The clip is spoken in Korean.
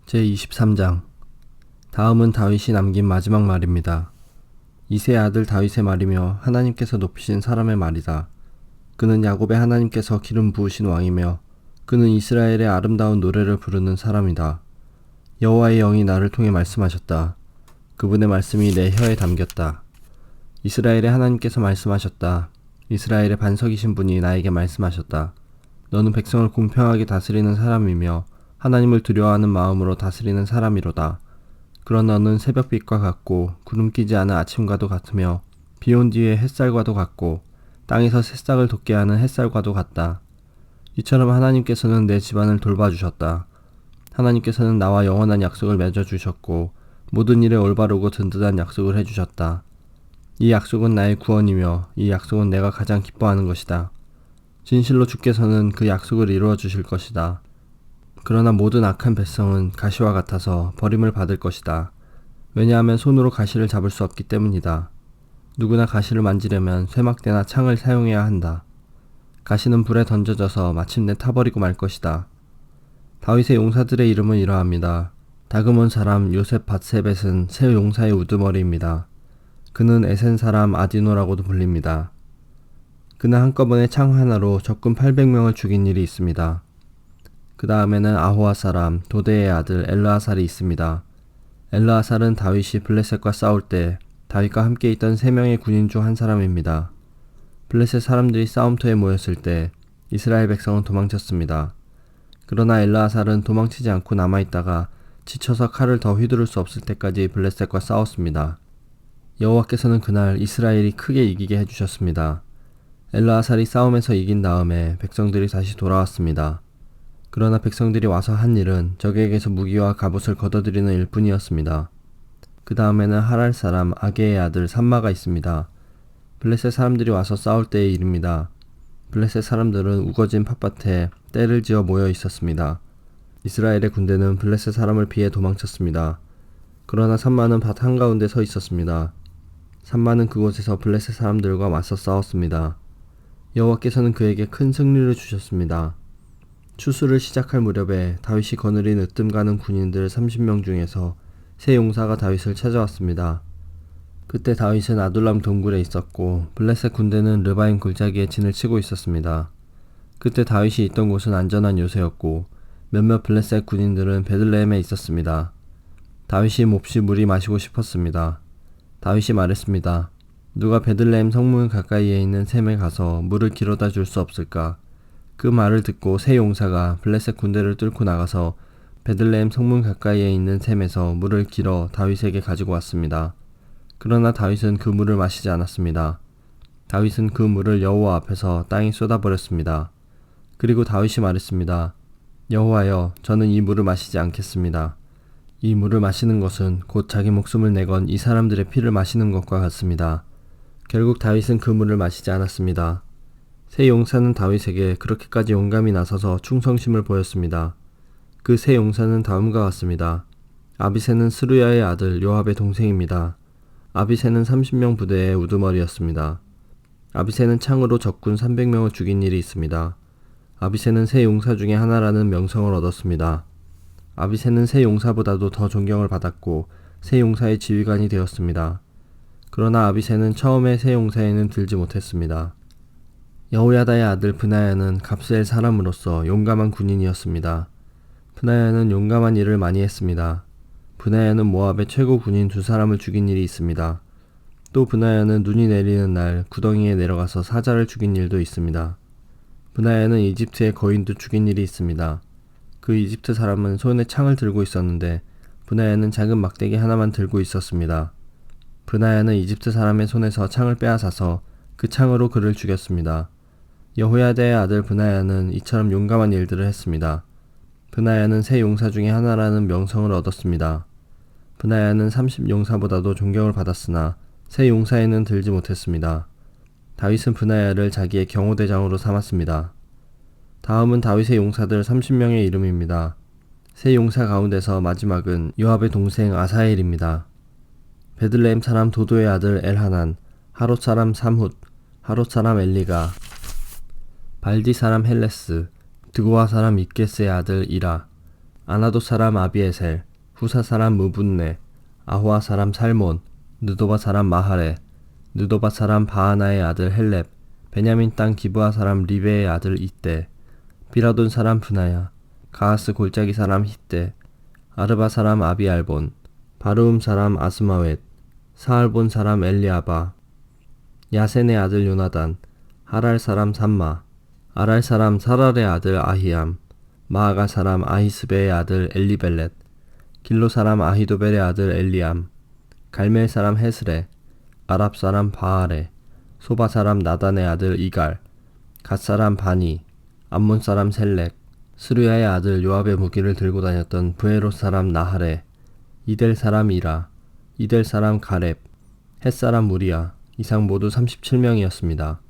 제23장. 다음은 다윗이 남긴 마지막 말입니다. 이새의 아들 다윗의 말이며 하나님께서 높이신 사람의 말이다. 그는 야곱의 하나님께서 기름 부으신 왕이며 그는 이스라엘의 아름다운 노래를 부르는 사람이다. 여호와의 영이 나를 통해 말씀하셨다. 그분의 말씀이 내 혀에 담겼다. 이스라엘의 하나님께서 말씀하셨다. 이스라엘의 반석이신 분이 나에게 말씀하셨다. 너는 백성을 공평하게 다스리는 사람이며 하나님을 두려워하는 마음으로 다스리는 사람이로다. 그러나 너는 새벽빛과 같고 구름 끼지 않은 아침과도 같으며 비온 뒤의 햇살과도 같고 땅에서 새싹을 돋게 하는 햇살과도 같다. 이처럼 하나님께서는 내 집안을 돌봐주셨다. 하나님께서는 나와 영원한 약속을 맺어주셨고 모든 일에 올바르고 든든한 약속을 해주셨다. 이 약속은 나의 구원이며 이 약속은 내가 가장 기뻐하는 것이다. 진실로 주께서는 그 약속을 이루어 주실 것이다. 그러나 모든 악한 백성은 가시와 같아서 버림을 받을 것이다. 왜냐하면 손으로 가시를 잡을 수 없기 때문이다. 누구나 가시를 만지려면 쇠막대나 창을 사용해야 한다. 가시는 불에 던져져서 마침내 타버리고 말 것이다. 다윗의 용사들의 이름은 이러합니다. 다그몬 사람 요셉 밧세벳은 새 용사의 우두머리입니다. 그는 에센 사람 아디노라고도 불립니다. 그는 한꺼번에 창 하나로 적군 800명을 죽인 일이 있습니다. 그 다음에는 아호와 사람 도데의 아들 엘르아살이 있습니다. 엘르아살은 다윗이 블레셋과 싸울 때 다윗과 함께 있던 3명의 군인 중 한 사람입니다. 블레셋 사람들이 싸움터에 모였을 때 이스라엘 백성은 도망쳤습니다. 그러나 엘르아살은 도망치지 않고 남아있다가 지쳐서 칼을 더 휘두를 수 없을 때까지 블레셋과 싸웠습니다. 여호와께서는 그날 이스라엘이 크게 이기게 해주셨습니다. 엘르아살이 싸움에서 이긴 다음에 백성들이 다시 돌아왔습니다. 그러나 백성들이 와서 한 일은 적에게서 무기와 갑옷을 걷어들이는 일뿐이었습니다. 그 다음에는 하랄 사람 아게의 아들 삼마가 있습니다. 블레셋 사람들이 와서 싸울 때의 일입니다. 블레셋 사람들은 우거진 팥밭에 떼를 지어 모여 있었습니다. 이스라엘의 군대는 블레셋 사람을 피해 도망쳤습니다. 그러나 삼마는 밭 한가운데 서 있었습니다. 삼마는 그곳에서 블레셋 사람들과 맞서 싸웠습니다. 여호와께서는 그에게 큰 승리를 주셨습니다. 추수를 시작할 무렵에 다윗이 거느린 으뜸 가는 군인들 30명 중에서 세 용사가 다윗을 찾아왔습니다. 그때 다윗은 아둘람 동굴에 있었고 블레셋 군대는 르바임 골짜기에 진을 치고 있었습니다. 그때 다윗이 있던 곳은 안전한 요새였고 몇몇 블레셋 군인들은 베들레헴에 있었습니다. 다윗이 몹시 물이 마시고 싶었습니다. 다윗이 말했습니다. 누가 베들레헴 성문 가까이에 있는 샘에 가서 물을 길어다 줄 수 없을까? 그 말을 듣고 세 용사가 블레셋 군대를 뚫고 나가서 베들레헴 성문 가까이에 있는 샘에서 물을 길어 다윗에게 가지고 왔습니다. 그러나 다윗은 그 물을 마시지 않았습니다. 다윗은 그 물을 여호와 앞에서 땅에 쏟아버렸습니다. 그리고 다윗이 말했습니다. 여호와여, 저는 이 물을 마시지 않겠습니다. 이 물을 마시는 것은 곧 자기 목숨을 내건 이 사람들의 피를 마시는 것과 같습니다. 결국 다윗은 그 물을 마시지 않았습니다. 세 용사는 다윗에게 그렇게까지 용감히 나서서 충성심을 보였습니다. 그 세 용사는 다음과 같습니다. 아비새는 스루야의 아들 요압의 동생입니다. 아비새는 30명 부대의 우두머리였습니다. 아비새는 창으로 적군 300명을 죽인 일이 있습니다. 아비새는 세 용사 중에 하나라는 명성을 얻었습니다. 아비새는 세 용사보다도 더 존경을 받았고 세 용사의 지휘관이 되었습니다. 그러나 아비새는 처음에 세 용사에는 들지 못했습니다. 여호야다의 아들 브나야는 갑스엘 사람으로서 용감한 군인이었습니다. 브나야는 용감한 일을 많이 했습니다. 브나야는 모압의 최고 군인 2사람을 죽인 일이 있습니다. 또 브나야는 눈이 내리는 날 구덩이에 내려가서 사자를 죽인 일도 있습니다. 브나야는 이집트의 거인도 죽인 일이 있습니다. 그 이집트 사람은 손에 창을 들고 있었는데 브나야는 작은 막대기 하나만 들고 있었습니다. 브나야는 이집트 사람의 손에서 창을 빼앗아서 그 창으로 그를 죽였습니다. 여호야다의 아들 브나야는 이처럼 용감한 일들을 했습니다. 브나야는 세 용사 중에 하나라는 명성을 얻었습니다. 브나야는 30용사보다도 존경을 받았으나 세 용사에는 들지 못했습니다. 다윗은 브나야를 자기의 경호대장으로 삼았습니다. 다음은 다윗의 용사들 30명의 이름입니다. 세 용사 가운데서 마지막은 요압의 동생 아사엘입니다. 베들레헴 사람 도도의 아들 엘하난, 하롯 사람 삼훗, 하롯 사람 엘리가, 발디 사람 헬레스, 드고아 사람 잇게스의 아들 이라, 아나도 사람 아비에셀, 후사 사람 무분네, 아호아 사람 살몬, 느도바 사람 마하레, 느도바 사람 바하나의 아들 헬렙, 베냐민 땅 기브아 사람 리베의 아들 이떼, 비라돈 사람 브나야, 가하스 골짜기 사람 히떼, 아르바 사람 아비알본, 바르움 사람 아스마웻, 사알본 사람 엘리아바, 야센의 아들 요나단, 하랄 사람 삼마, 아랄 사람 사랄의 아들 아히암, 마아가 사람 아히스베의 아들 엘리벨렛, 길로 사람 아히도벨의 아들 엘리암, 갈멜 사람 헤스레, 아랍 사람 바알레, 소바 사람 나단의 아들 이갈, 갓 사람 바니, 암몬 사람 셀렉, 스루야의 아들 요압의 무기를 들고 다녔던 브에롯 사람 나하레, 이델 사람 이라, 이델 사람 가렙, 헷 사람 무리야, 이상 모두 37명이었습니다.